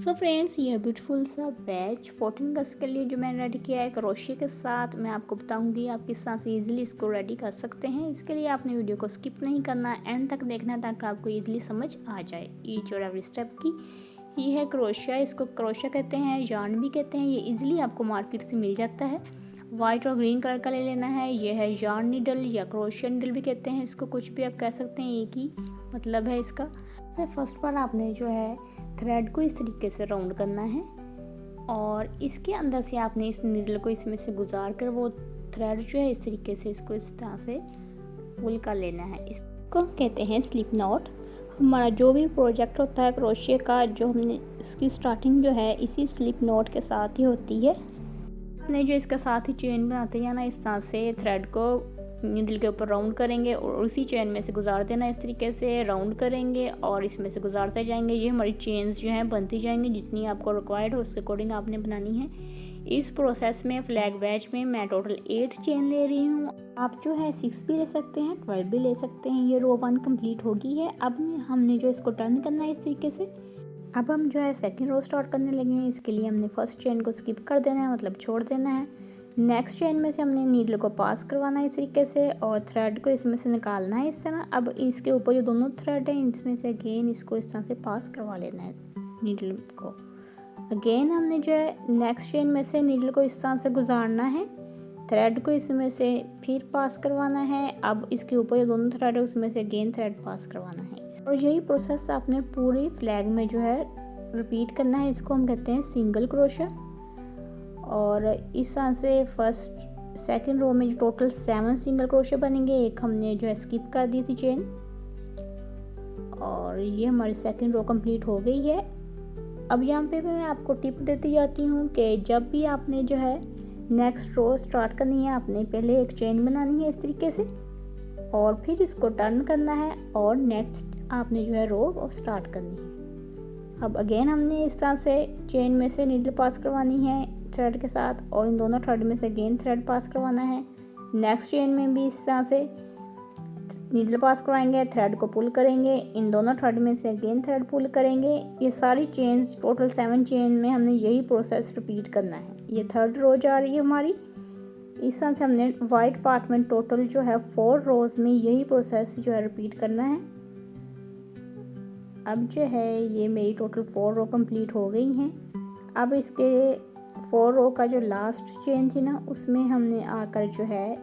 So friends, ये beautiful सा batch 14 अगस्त के लिए जो मैंने रेडी किया है क्रोशे के साथ, मैं आपको बताऊंगी आप किस तरह से इजीली इसको रेडी कर सकते हैं। इसके लिए आपने वीडियो को स्किप नहीं करना, एंड तक देखना ताकि आपको इजीली समझ आ जाए ईच और एवरी स्टेप की। ये है क्रोशिया, इसको क्रोशिया कहते हैं, यार्न भी कहते हैं। ये इजीली आपको मार्केट से मिल जाता है। वाइट और ग्रीन कलर का ले लेना है। ये है यार्न नीडल या क्रोशिया नीडल भी कहते हैं इसको, कुछ भी आप कह सकते हैं, एक ही मतलब है इसका। तो फर्स्ट बार आपने जो है थ्रेड को इस तरीके से राउंड करना है और इसके अंदर से आपने इस नीडल को इसमें से गुजार कर वो थ्रेड जो है इस तरीके से इसको इस तरह से पुल कर लेना है। इसको कहते हैं स्लिप नॉट। हमारा जो भी प्रोजेक्ट होता है क्रोशिया का, जो हमने इसकी स्टार्टिंग जो है इसी स्लिप नॉट के साथ ही होती है। अपने जो इसके साथ ही चेन बनाते हैं ना, इस तरह से थ्रेड को नीडल के ऊपर राउंड करेंगे और उसी चेन में से गुजार देना। इस तरीके से राउंड करेंगे और इसमें से गुजारते जाएंगे। ये हमारी चेन्स जो हैं बनती जाएंगी, जितनी आपको रिक्वायर्ड हो उसके अकॉर्डिंग आपने बनानी है। इस प्रोसेस में फ्लैग बैच में मैं टोटल 8 चेन ले रही हूँ। आप जो है 6 भी ले सकते हैं, 12 भी ले सकते हैं। ये रो 1 कंप्लीट होगी है। अब हमने जो इसको टर्न करना है इस तरीके से। अब हम जो है सेकंड रो स्टार्ट करने लगे हैं। इसके लिए हमने फर्स्ट चेन को स्किप कर देना है, मतलब छोड़ देना है। नेक्स्ट चेन में से हमने नीडल को पास करवाना है इस तरीके से और थ्रेड को इसमें से निकालना है इस तरह। अब इसके ऊपर जो दोनों थ्रेड हैं इसमें से अगेन इसको इस तरह से पास करवा लेना है नीडल को। अगेन हमने जो है नेक्स्ट चेन में से नीडल को इस तरह से गुजारना है, थ्रेड को इसमें से फिर पास करवाना है। अब इसके ऊपर जो दोनों थ्रेड है उसमें से अगेन थ्रेड पास करवाना है और यही प्रोसेस आपने पूरी फ्लैग में जो है रिपीट करना है। इसको हम कहते हैं सिंगल क्रोशिया। और इस तरह से फर्स्ट सेकंड रो में जो टोटल 7 सिंगल क्रोशिया बनेंगे। एक हमने जो है स्किप कर दी थी चेन और ये हमारी सेकंड रो कंप्लीट हो गई है। अब यहाँ पे मैं आपको टिप देती जाती हूँ कि जब भी आपने जो है नेक्स्ट रो स्टार्ट करनी है, आपने पहले एक चेन बनानी है इस तरीके से और फिर इसको टर्न करना है और नेक्स्ट आपने जो है रो स्टार्ट करनी है। अब अगेन हमने इस तरह से चेन में से नीडल पास करवानी है थ्रेड के साथ और इन दोनों थ्रेड में से अगेन थ्रेड पास करवाना है। नेक्स्ट चेन में भी इस तरह से नीडल पास करवाएंगे, थ्रेड को पुल करेंगे, इन दोनों थ्रेड में से अगेन थ्रेड पुल करेंगे। ये सारी चेन्स टोटल 7 चेन में हमने यही प्रोसेस रिपीट करना है। ये थर्ड रो जा रही है हमारी। इस तरह से हमने वाइट पार्ट में टोटल जो है 4 रोज में यही प्रोसेस जो है रिपीट करना है। अब जो है ये मेरी टोटल 4 रो कंप्लीट हो गई हैं। अब इसके 4 रो का जो लास्ट चेन थी ना, उसमें हमने आकर जो है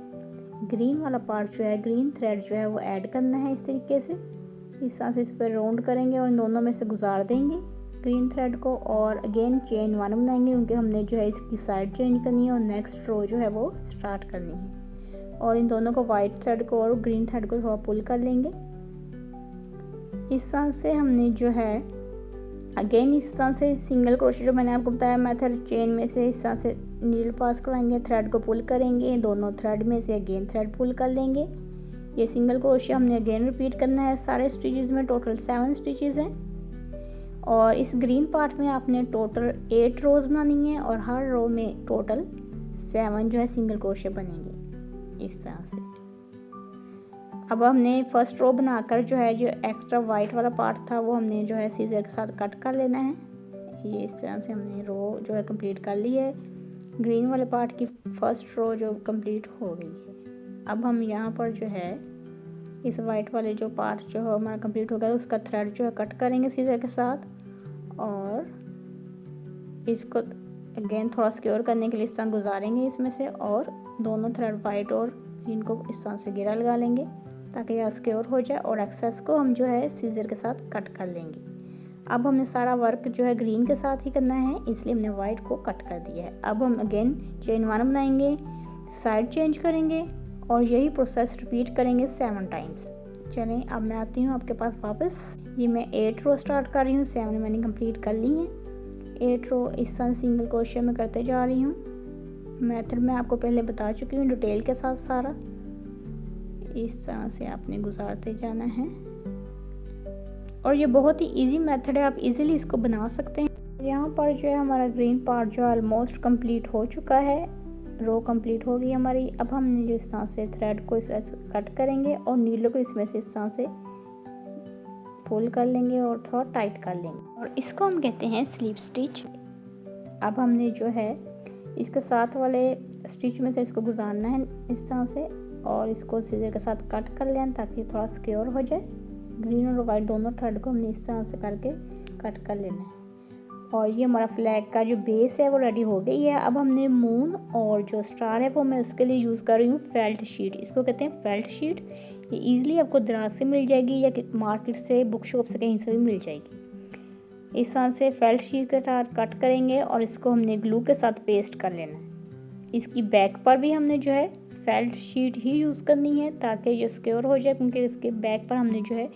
ग्रीन वाला पार्ट जो है, ग्रीन थ्रेड जो है वो ऐड करना है इस तरीके से। इस तरह से इस पर राउंड करेंगे और इन दोनों में से गुजार देंगे ग्रीन थ्रेड को और अगेन चेन 1 बनाएंगे, क्योंकि हमने जो है इसकी साइड चेंज करनी है और नेक्स्ट रो जो है वो स्टार्ट करनी है। और इन दोनों को वाइट थ्रेड को और ग्रीन थ्रेड को थोड़ा पुल कर लेंगे। इस तरह से हमने जो है अगेन इस तरह से सिंगल क्रोशिया जो मैंने आपको बताया मेथड, चेन में से इस तरह से नीडल पास करवाएंगे, थ्रेड को पुल करेंगे, दोनों थ्रेड में से अगेन थ्रेड पुल कर लेंगे। ये सिंगल क्रोशिया हमने अगेन रिपीट करना है सारे स्टिचेस में। टोटल 7 स्टिचेस हैं और इस ग्रीन पार्ट में आपने टोटल 8 रोज बनानी है और हर रो में टोटल 7 जो है सिंगल क्रोशिया बनेंगे इस तरह से। अब हमने फर्स्ट रो बनाकर जो है जो एक्स्ट्रा वाइट वाला पार्ट था वो हमने जो है सीजर के साथ कट कर लेना है। ये इस तरह से हमने रो जो है कंप्लीट कर ली है। ग्रीन वाले पार्ट की फर्स्ट रो जो कंप्लीट हो गई है। अब हम यहाँ पर जो है इस वाइट वाले जो पार्ट जो है हमारा कंप्लीट हो गया, उसका थ्रेड जो है कट करेंगे सीजर के साथ और इसको अगेन थोड़ा सिक्योर करने के लिए इस तरह गुजारेंगे इसमें से और दोनों थ्रेड वाइट और ग्रीन को इस तरह से घेरा लगा लेंगे ताकि यह सिक्योर हो जाए और एक्सेस को हम जो है सीजर के साथ कट कर लेंगे। अब हमने सारा वर्क जो है ग्रीन के साथ ही करना है, इसलिए हमने वाइट को कट कर दिया है। अब हम अगेन चेन 1 बनाएंगे, साइड चेंज करेंगे और यही प्रोसेस रिपीट करेंगे 7 टाइम्स। चलें अब मैं आती हूँ आपके पास वापस। ये मैं 8 रो स्टार्ट कर रही हूँ, 7 मैंने कंप्लीट कर ली हैं। 8 रो इस तरह सिंगल क्रोशिया में करते जा रही हूँ। मेथड मैं आपको पहले बता चुकी हूँ डिटेल के साथ सारा। इस तरह से आपने गुजारते जाना है और ये बहुत ही इजी मेथड है, आप इजीली इसको बना सकते हैं। यहाँ पर जो है हमारा ग्रीन पार्ट जो ऑलमोस्ट कंप्लीट हो चुका है, रो कंप्लीट हो गई हमारी। अब हमने जो इस तरह से थ्रेड को इस कट करेंगे और नीडल को इसमें से इस तरह से पुल कर लेंगे और थोड़ा टाइट कर लेंगे और इसको हम कहते हैं स्लीप स्टिच। अब हमने जो है इसके साथ वाले स्टिच में से इसको गुजारना है इस तरह से और इसको सीजर के साथ कट कर लें ताकि थोड़ा सिक्योर हो जाए। ग्रीन और वाइट दोनों थ्रेड को हमने इस तरह से करके कट कर लेना है और ये हमारा फ्लैग का जो बेस है वो रेडी हो गई है। अब हमने मून और जो स्टार है वो मैं उसके लिए यूज़ कर रही हूँ फेल्ट शीट। इसको कहते हैं फेल्ट शीट। ये ईज़िली आपको दराज से मिल जाएगी या मार्केट से बुक शॉप से कहीं से भी मिल जाएगी। इस तरह से फेल्ट शीट के साथ कट करेंगे और इसको हमने ग्लू के साथ पेस्ट कर लेना है। इसकी बैक पर भी हमने जो है फेल्ट शीट ही यूज़ करनी है ताकि ये सिक्योर हो जाए, क्योंकि इसके बैक पर हमने जो है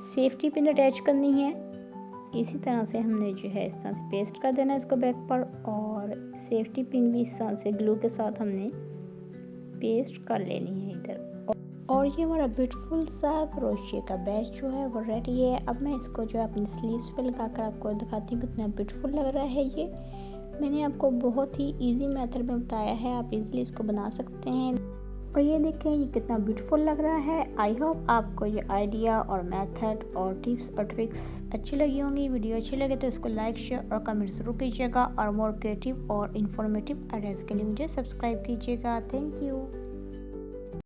सेफ्टी पिन अटैच करनी है। इसी तरह से हमने जो है इस तरह से पेस्ट कर देना है इसको बैक पर और सेफ्टी पिन भी इस तरह से ग्लू के साथ हमने पेस्ट कर लेनी है इधर। और ये हमारा ब्यूटीफुल सा क्रोशिया का बैच जो है वो रेडी है। अब मैं इसको जो है अपनी स्लीव्स पे लगा कर आपको दिखाती हूँ कितना ब्यूटीफुल लग रहा है। ये मैंने आपको बहुत ही इजी मेथड में बताया है, आप इजीली इसको बना सकते हैं। और ये देखें ये कितना ब्यूटीफुल लग रहा है। आई होप आपको ये आइडिया और मेथड और टिप्स और ट्रिक्स अच्छी लगी होंगी। वीडियो अच्छी लगे तो इसको लाइक शेयर और कमेंट ज़रूर कीजिएगा और मोर क्रिएटिव और इन्फॉर्मेटिव आइडियाज़ के लिए मुझे सब्सक्राइब कीजिएगा। Thank you.